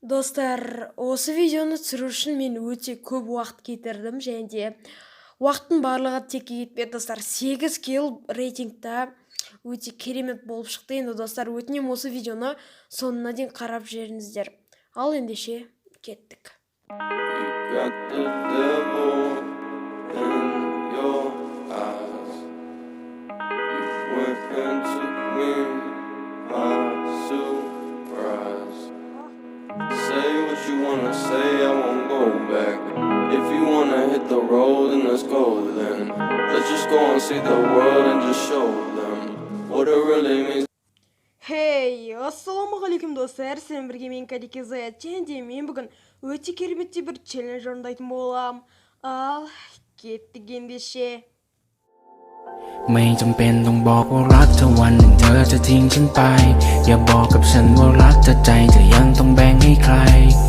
Достар, осы видеоны түсіру үшін мен өте көп уақыт кетірдім, және де уақыттың барлығы текке кетпеді. Достар, 8 килл рейтингта өте керемет болып шықты. Енді достар, өтінем осы видеоны соңына дейін қарап жүріңіздер. Ал ендеше кеттік. You wanna say, I won't go back. If you wanna hit the road, then let's go then. Let's just go and see the world and just show them what it really means. Хей, ассалаумағалейкум достар, сіздермен бірге мен Кәдеке Заят, және де мен бүгін өте кереметте бір челлендж орындайтын болам. Ал кеттік ендеше. ไม่จำเป็นต้องบอกว่ารักเธอวันหนึ่งเธอจะทิ้งฉันไปอย่าบอกกับฉันว่ารักเธอใจเธอยังต้องแบ่งให้ใคร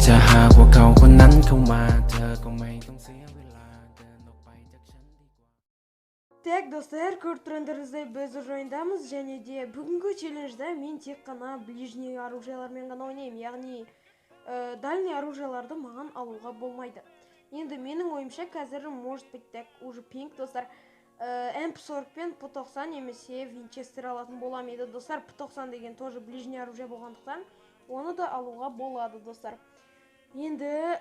จะหากว่าเขาคนนั้นเข้ามาเธอก็ไม่ต้องเสียเวลาเดินออกไปจากฉันดีกว่า Так, достар, көріп тұрғандарыңыздай біз уже ойындамыз, және де бүгінгі челленджда мен тек қана ближний оружиялармен ғана ойнаймын, яғни дальний оружияларды маған алуға болмайды. Енді менің ойымша қазір может быть так уже пинг достар, MP40 пен P90 немесе Винчестер алатын болам еді достар. P90 деген тоже ближний оружие болғандықтан оны да алуға болады достар. Енді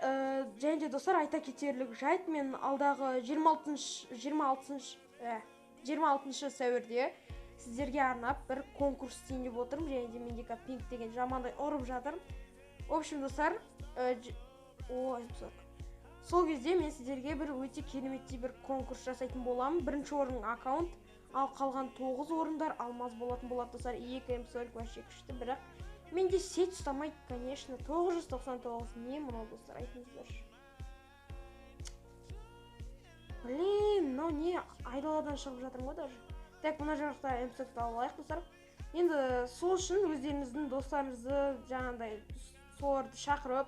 және де достар, айта кетерлік жайт, мен алдағы 26 сәуірде сіздерге арнап бір конкурс істейін деп отырмын, және де менде пинг деген жамандай ұрып жатыр. В общем достар, сол кезде мен сіздерге бір өте кереметтей бір конкурс жасайтын боламын. Бірінші орын аккаунт, ал қалған 9 орындар алмаз болатын болады достар. 2 М40 вообще күшті, бірақ менде сет ұстамайды, конечно. 999 не мынау достар, айтыңыздаршы. Блин, мынау не айдаладан шығып жатырмын ғой даже. Так, мына жақта М40 алайық достар. Енді сол үшін өздеріңіздің достарыңызды жаңағыдай соларды шақырып,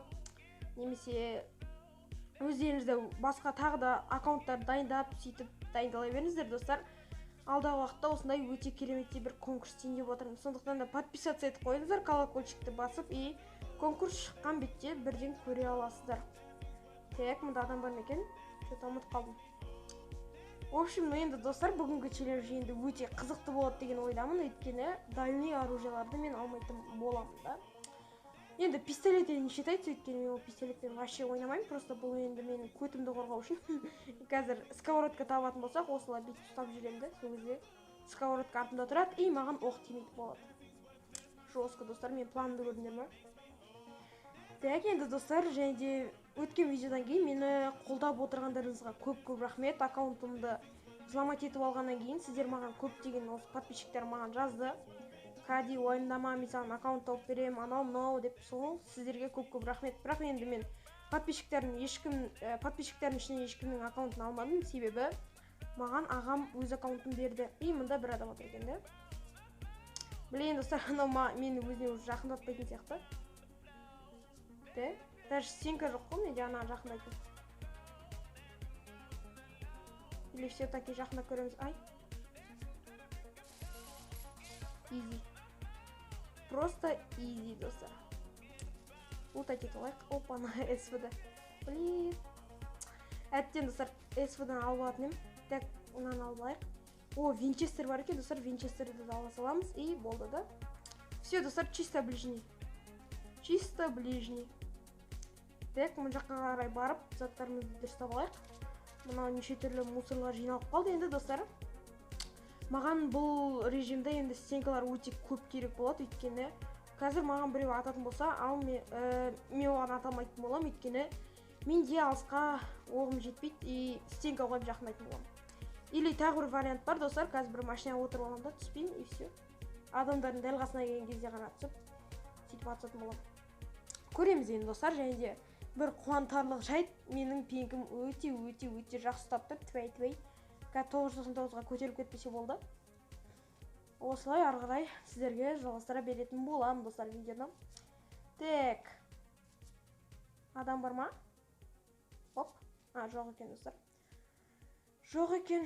немесе өздеріңізді басқа тағы да аккаунттарды дайындап, сөйтіп дайындала беріңіздер достар. Алдағы уақытта осындай өте кереметтей бір конкурс істейін деп отырмын. Сондықтан да подписаться етіп қойыңыздар, колокольчикті басып, и конкурс шыққан бетте бірден көре аласыздар. Так, мұнда адам бар ма екен? Что-то ұмытып қалдым. В общем, енді достар, бүгінгі челлендж енді өте қызықты болады деген ойдамын, өйткені дальний оружияларды мен алмайтын боламын да. Енді пистолет не считается, өйткені мен ол пистолетпен вообще ойнамаймын, просто бұл енді менің көтімді қорғау үшін. Қазір сковородка табатын болсақ, осылай бүйтіп ұстап жүремін да, сол кезде сковородка артында тұрады, и маған оқ тимейді болады. Жестко достар, мен планымды көрдіңдер ме? Так, енді достар, және де өткен видеодан кейін мені қолдап отырғандарыңызға көп рахмет. Аккаунтымды взломать етіп алғаннан кейін сіздер маған көптеген осы подписчиктер маған жазды. Кәди, ойындама, мен саған аккаунт тауып беремін, анау-мынау деп, сол сіздерге көп рахмет. Бірақ енді мен подписчиктердің ішінен ешкімнің аккаунтын алмадым, себебі маған ағам өз аккаунтын берді. И мында бір адам отыр екен да. Блин, достар, анау мені өзіне уже жақындатпайтын сияқты. Даже стенка жоқ қой, менде ана жақындайтын. Или все-таки жақындап көреміз. Ай. Easy. Просто easy, достар. Лутать етіп алайық. Опа, ана СВД. Блин. Әттен, достар, СВД-ны алып алатын ем. Так, онан алып алайық. О, Винчестер бар екен, достар, Винчестерді де ала саламыз. И болды да. Все, достар, чисто ближний. Чисто ближний. Так, мұн жаққа қарай барып, заттарымызды дұрыстап алайық. Мынау неше түрлі мусорлар жиналып қалды енді, достар. Маған бұл режимде енді стенкалар өте көп керек болады, өйткені қазір маған біреу ататын болса, ал мен оған аталмайтын болам, өйткені менде алысқа оғым жетпейді, и стенка қойып жақындайтын болам. Или тағы бір вариант бар, достар, қазір бір машинаға отырып аламын да, түспеймін, и все. Адамдардың дәл қасына келген кезде ғана түсіп, сөйтіп атысатын болам. Көреміз енді, достар, және де бір қуантарлық жайт, менің пингім өте жақсы ұстап тұр, тіпай. 999-ға көтеріп кетпесе болды. Осылай ары қарай сіздерге жалғастыра беретін болам, достар, видеоны. Так. Адам бар ма? Оп. Жоқ екен, достар. Жоқ екен.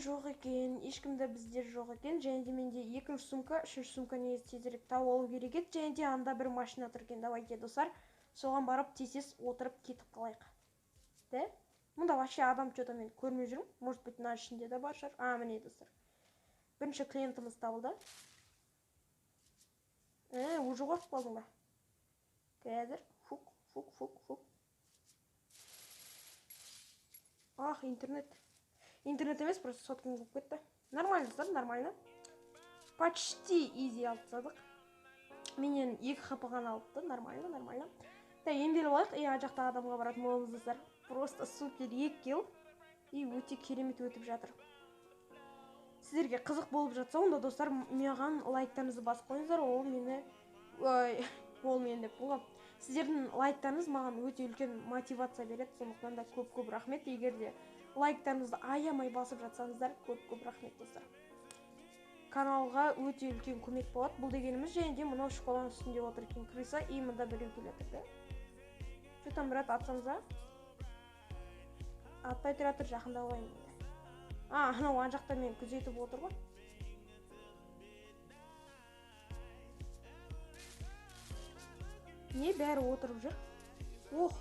Ешкімді біздер жоқ екен. Және де менде екінші сумка, үшінші сумка не тезірек тауып алу керек еді. Және де анда бір машина тұр екен. Давайте, достар. соған барып тез отырып кетіп қалайық. Да? Мұнда вообще адам что-то мен көрмей жүрмін. Может быть, мына ішінде де бар шығар. Міне достар. Бірінші клиентіміз табылды. Уже қорқып қалдың ба? Қазір. Фук. Интернет. Интернет емес, просто соткам болып кетті. Нормально достар, нормально. Почти изи алып тастадық. Менен 2 хп ғана алыпты, нормально. Да, емделіп алайық. Ана жақта адамға баратын боламыз достар. Просто супер 2 килл. И өте керемет өтіп жатыр. Сіздерге қызық болып жатса, онда достар, маған лайктарыңызды басып қойыңыздар. Ол мен деп болған. Сіздердің лайктарыңыз маған өте үлкен мотивация береді. Сондықтан да көп рахмет. Егер де лайктарыңызды аямай басып жатсаңыздар, көп рахмет достар. Каналға өте үлкен көмек болады. Бұл дегеніміз және де мынау школаның үстінде отыр екен крыса, и мында біреу келеді, да? Что-то брат атсаңыза? Атпай тұра тұр, жақында алайын енді. Анау ан жақта мен күзетіп отыр ғой. Не бәрі отырып жүр? Ох!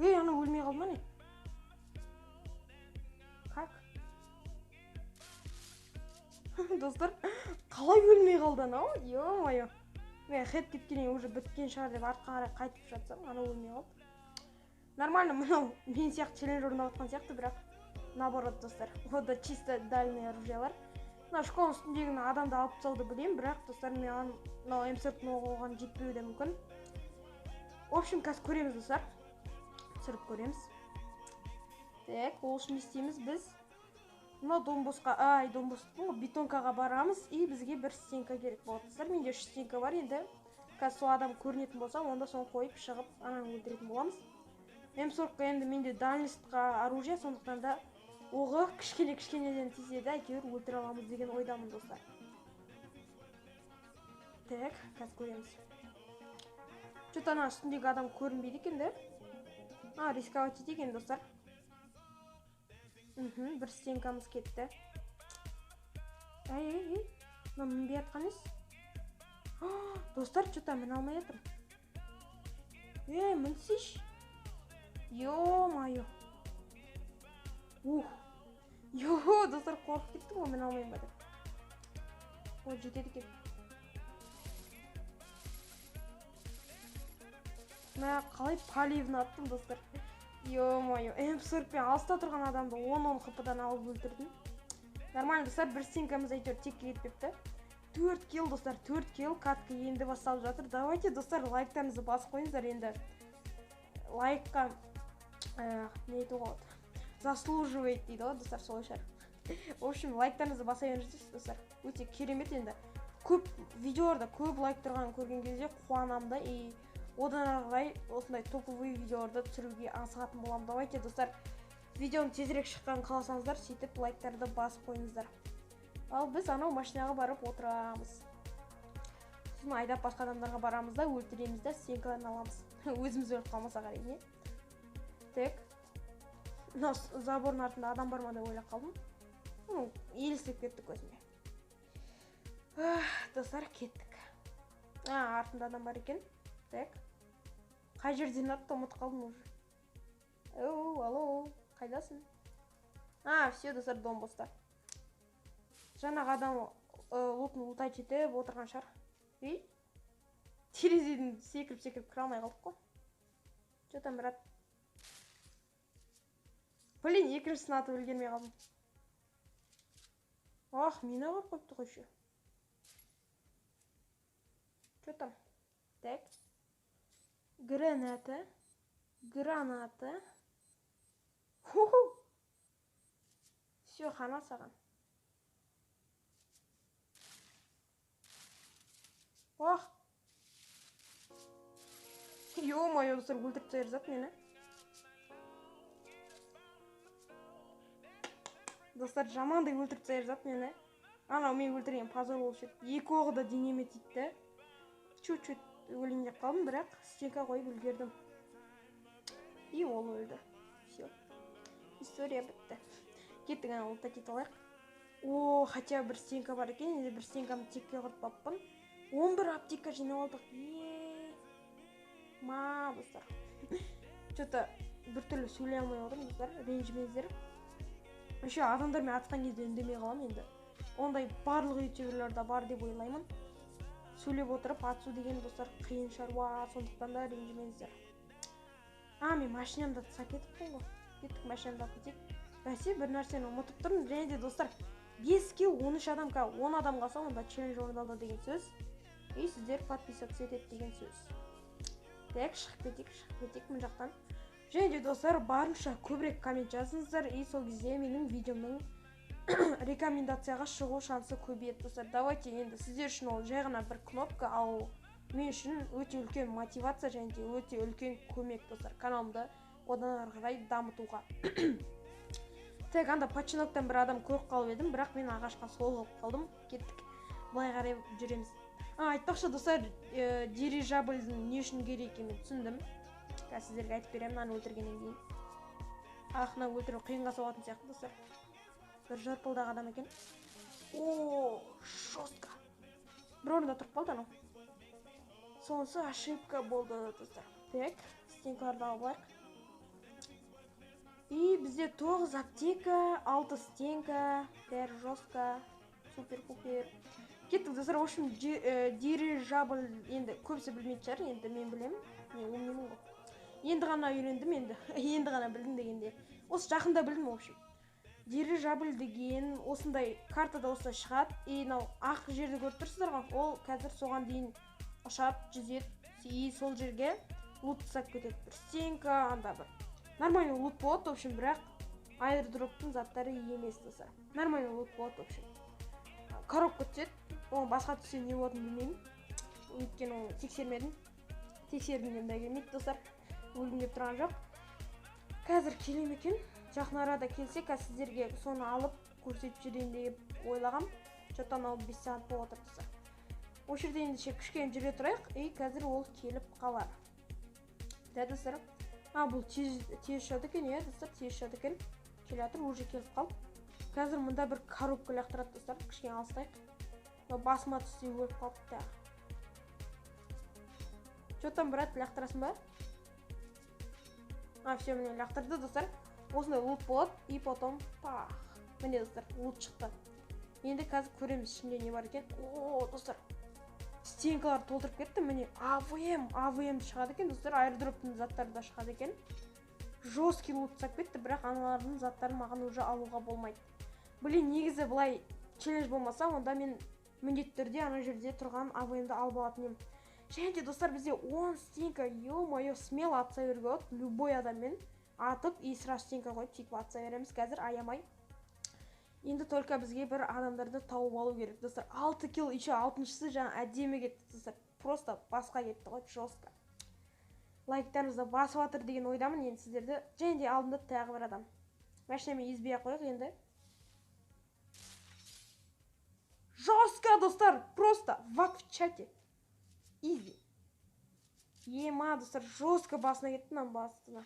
Ана өлмей қалды ма не? Как? Достар, қалай өлмей қалды анау? Ё-моё. Мен хед кеткеннен уже біткен шығар деп артқа қарай қайтып жатсам, ана өлмей қалды. Нормально, мынау мен сияқты челлендж орындаватқан сияқты, бірақ наоборот достар. Ода чисто дальний оружиялар. Мына школаның үстіндегі адамды алып тастауды білемін, бірақ достар, мен мынау М4 оған жетпеуі де мүмкін. В общем, қазір көреміз достар. Түсіріп көреміз. Так, ол үшін істейміз біз. Мына Донбосқа, бетонкаға барамыз, и бізге бір стенка керек болады. Достар, менде 3 стенка бар енді. Қазір сол адам көрінетін болса, онда соны қойып шығып, ананы өлтіретін боламыз. М40-қа енді менде дальностьқа оружие, сондықтан да оғы кішкенеден тезеді, әйтеуір өлтіре аламыз деген ойдамын достар. Так, қазір көреміз. Что-то ана үстіндегі адам көрінбейді екен, да? Рисковать етейік енді достар. Бір стенкамыз кетті. Ай. Мінбей атқан ес? Достар, что-то мін алмай атым. Мінсеш? Ё-майо. Достар, қорқып кеттім ғой, мін алмайым ба деп. Жетеді екен. Мен қалай поливны аттым достар. Ё-майо, М40 алыста тұрған адамды 10 хп-дан алып өлтірдім. Нормально достар, бір стенкамыз әйтеуір текке кетпепті. 4 килл достар, 4 килл, катка енді басталып жатыр. Давайте достар, лайктарыңызды басып қойыңыздар енді. Лайкқа не ету болады? Заслуживает дейді ғой достар, солай шығар. В общем, лайктарыңызды баса беріңіздер достар. Өте керемет енді. Көп видеоларда көп лайк тұрғанын көрген кезде қуанамын да, и одан ары осындай топовый видеоларды түсіруге асығатын боламын. Давайте достар, видеоның тезірек шыққанын қаласаңыздар, сөйтіп лайктарды басып қойыңыздар. Ал біз анау машинаға барып отырамыз. Сосын айдап басқа адамдарға барамыз да, өлтіреміз да, стенкаларын аламыз. Өзіміз өліп қалмаса қарай, не? Так. Мына забордың артында адам бар ма деп ойлап қалдым. Елестеп кеттік көзіме. Достар, кеттік. Артында адам бар екен. Так. Қай жерден атты, ұмыт қалдым уже. Алло, қайдасың? Все, достар, Донбоста. Жаңағы адам лутын лутать етіп отырған шығар. Терезеден секіріп кіре алмай қалдық қой. Че там, брат? Блин, екіншісін атып үлгермей қалдым. Мина бар қойыпты ғой еще. Че там? Так. Граната. Все, хана саған. Ё-моё, достар, өлтіріп тастар зат мені. Достар, жамандай өлтіріп тастар зат мені. Анау мен өлтірген позор болушы еді. 2 оғы да денеме тиді. Чуть-чуть өлейін деп қалдым, бірақ стенка қойып үлгердім. И ол өлді. Все. История бітті. кеттік ана ұлтта кете алайық. О, хотя бір стенка бар екен, енді бір стенкамды текке құртпаппын. 11 аптека жинап алдық. Достар. Что-то біртүрлі сөйлей алмай отырмын, достар, ренжімеңіздер. Еще адамдармен атқан кезде үндемей қаламын енді. Ондай барлық ютуберлерде бар деп ойлаймын. Сөйлеп отырып атсу деген, достар, қиын шаруа, сондықтан да ренжімеңіздер. Мен машинамды тысқа кетіппін ғой. Кеттік машинамды кетейік. Бәсе, бір нәрсені ұмытып тұрмын. Және де, достар, 5-ке 13 адамға 10 адам қалса, онда челлендж орындалды деген сөз. И сіздер подписаться етеді деген сөз. Так, шығып кетейік мына жақтан. Және де, достар, барынша көбірек коммент жазыңыздар. И сол кезде менің видеомның рекомендацияға шығу шансы көбейеді, достар. Давайте енді сіздер үшін ол жай ғана бір кнопка, ал мен үшін өте үлкен мотивация және де өте үлкен көмек, достар, каналымды одан ары қарай дамытуға. Так, анда починоктан бір адам көріп қалып едім, бірақ мен ағашқа соғылып қалдым. Кеттік. Былай қарай жүреміз. Айтпақшы, достар, дирижабльдің не үшін керек екенін түсіндім. Сіздерге айтып беремін, мынаны өлтіргеннен кейін. Мына өлтіру қиынға соғатын сияқты, достар. Бір жарпылдағы адам екен. О, жестко. Бір орында тұрып қалды анау. Сонысы ошибка болды, достар. Так, стенкаларды алып алайық. И бізде 9 аптека, 6 стенка, бәрі жестко, супер-пупер. Кеттік, достар, в общем, дирижабль енді көбісі білмейді шығар, енді мен білемін. Не, өмнемін ғой. Енді ғана үйрендім, енді ғана білдім дегенде. Осы жақында білдім, в общем. Дирижабль деген осындай картада осылай шығады. И ақ жерді көріп тұрсыздар ғой, ол қазір соған дейін ұшады, жүзеді. И сол жерге лут тастап кетеді. Бір стенка, анда бір. Нормальный лут болады, в общем, бірақ айрдроптың заттары емес, достар. Нормальный лут болады, в общем. Коробка түседі. Ол басқа түссе не болатынын білмеймін. Өйткені оны тексермедім. Тексердім де келмейді, достар. Өлім деп тұрған жоқ. Қазір келем екен. Жақын арада келсек, сіздерге соны алып көрсетіп жүрейін деп ойлағам. Что-то анау 5 сағат болып отыр, достар. Ол жерде енді кішкене жүре тұрайық, и қазір ол келіп қалар. Да, достар. Бұл тез ұшады екен, достар, тез ұшады екен. Келе жатыр, уже келіп қалып. Қазір мұнда бір коробка лақтырады, достар, кішкене алыстайық. Басыма түсте өліп қалыпты. Что-то, брат, лақтырасың ба? Все, міне лақтырды, достар. Осындай лут болады, и потом пах. Міне, достар, лут шықты. Енді қазір көреміз ішінде не бар екен. О, достар, стенкалар толтырып кетті. Міне АВМ шығады екен, достар, айрдроптың заттары да шығады екен. Жесткий лут сап кетті, бірақ аналардың заттарын маған уже алуға болмайды. Блин, негізі былай челлендж болмаса, онда мен міндетті түрде ана жерде тұрған АВМді алып алатын едім. Және де, достар, бізде 10 стенка, ё-моё, смело атса беруге болады. Любой адаммен атып, и сразу стенка қойып, тек атса береміз қазір, аямай. Енді только бізге бір адамдарды тауып алу керек, достар. 6 килл, еще 6-шысы жаңа әдемі кетті, достар. Просто басқа кетті ғой, жестко. Лайктарыңызды басып атыр деген ойдамын енді сіздерді. Және де алдымда тағы бір адам. Машинамен езбей қойық енді. Жестко, достар, просто вак в чате. Изи. Ема, достар, жестко басына кетті нам басына.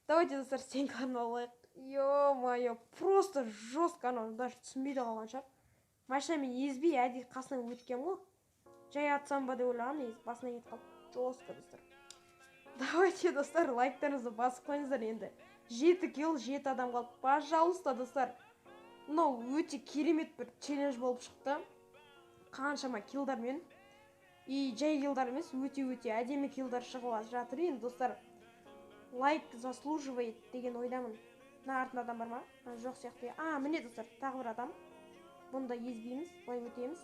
Давайте, достар, стенкаларын алайық. Ё-моё, просто жестко, даже түсінбейді қалған шығар. Машинамен езбей, әдейі қасынан өткен ғой. Жай атсам ба деп ойлаған, басына кетіп қалып. Жестко, достар. Давайте, достар, лайктарыңызды басып қойыңыздар енді. 7 килл, 7 адам қалып. Пожалуйста, достар. Мынау өте керемет бір челлендж болып шықты. Қаншама киллдармен. И жай киллдар емес, өте әдемі киллдар шығып жатыр енді, достар. Лайк заслуживает деген ойдамын. Мына артында адам бар ма? Жоқ сияқты. Міне, достар, тағы бір адам. Бұны да езбейміз, былай өтеміз.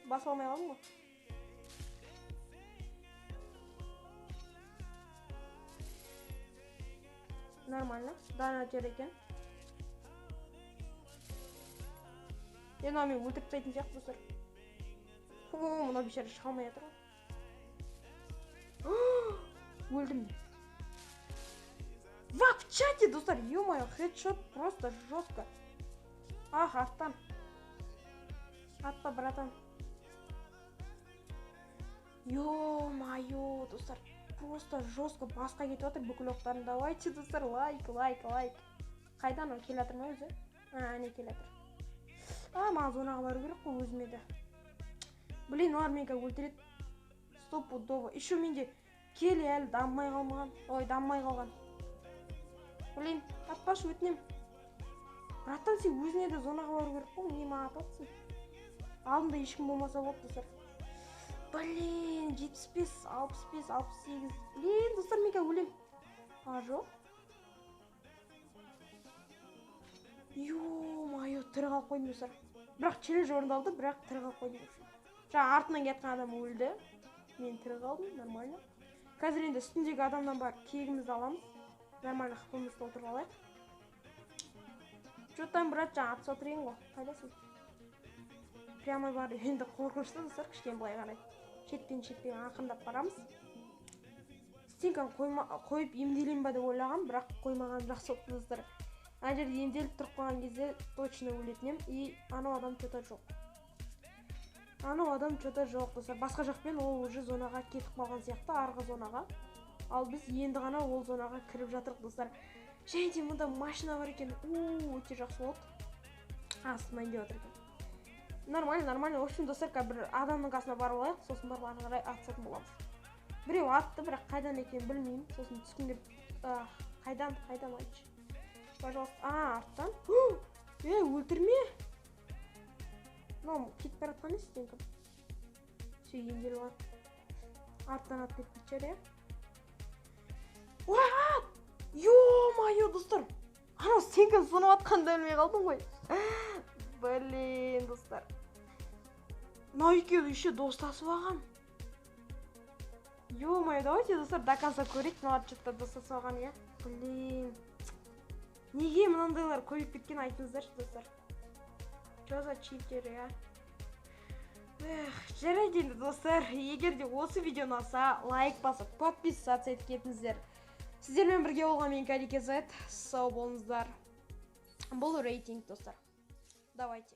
Басып алмай қалдым ғой. Нормально, дана жер екен. Енді мен өлтіріп тастайтын сияқты, достар. Мына бейшара шыға алмай жатыр ғой. Өлдім. Вак в чате, достар, ё-моё, хедшот просто жестко. Арттан. Атпа, братан. Ё-моё, достар. просто жестко басқа кетіп жатыр бүкіл оқтарын. Давайте, достар, лайк. Қайдан ол келе жатыр ма өзі? Әне келе жатыр. Маған зонаға бару керек қой өзіме де. Блин, олар мені өлтіреді. Стопудово. Еще менде келе әлі даммай қалған. Блин, атпашы өтінем. Браттан, сен өзіне де зонаға бару керек қой, не маған ататсың? Алдында ешкім болмаса болды, достар. Блин, 75, 65, 68. Блин, достар, мен өлем. Жоқ. Ё-моё, тірі қалып қойдым, достар. Бірақ челлендж орындалды, бірақ тірі қалып қойдым. Жаңа артынан кеткен адам өлді. Мен тірі қалдым, нормально. Қазір енді үстіндегі адамнан бар кегімізді аламыз. Нормально қыпымызды отырып алайық. Жоттан, брат, жаңа атыс отырайын ғой. Қайдасың? Прямо бар, енді қорқынышты, достар, кішкен былай қарайды. Шетпен ақырындап барамыз. Стенканы қойып емделейін ба деп ойлаған, бірақ қоймаған жақсы болды, достар. Ана жерде емделіп тұрып қалған кезде точно өлетінем. И анау адам что-то жоқ, достар. Басқа жақпен ол уже зонаға кетіп қалған сияқты, арғы зонаға. Ал біз енді ғана ол зонаға кіріп жатырық, достар. Және де мұнда машина бар екен. Өте жақсы болды. Астынан деп отыр екен. Нормально. В общем, достар, бір адамның қасына барып алайық, сосын барып ары қарай атысатын боламыз. Біреу атты, бірақ қайдан екенін білмеймін. Сосын түскендеп, қайдан айтшы. Пожалуйста. Арттан. Өлтірме. Мынау кетіп бара жатқан емес стенкам. Все, емделіп алады. Арттан атып кетіп кетші, Ё-моё, достар. Анау стенкам сонып атқанды өлмей қалдым ғой. Блин, достар. Мынау екеуі еще достасып алған. Ё-моё, давайте, достар, до конца көрейік. Мыналар что-то достасып алған, иә. Блин. Неге мынандайлар көбейіп кеткен айтыңыздаршы, достар. Что за читер, иә? Жарайды енді, достар. Егер де осы видео ұнаса, лайк басып, подписаться етіп кетіңіздер. Сіздермен бірге болған мен Кәдеке Зет. Сау болыңыздар. Бұл рейтинг, достар. Давайте.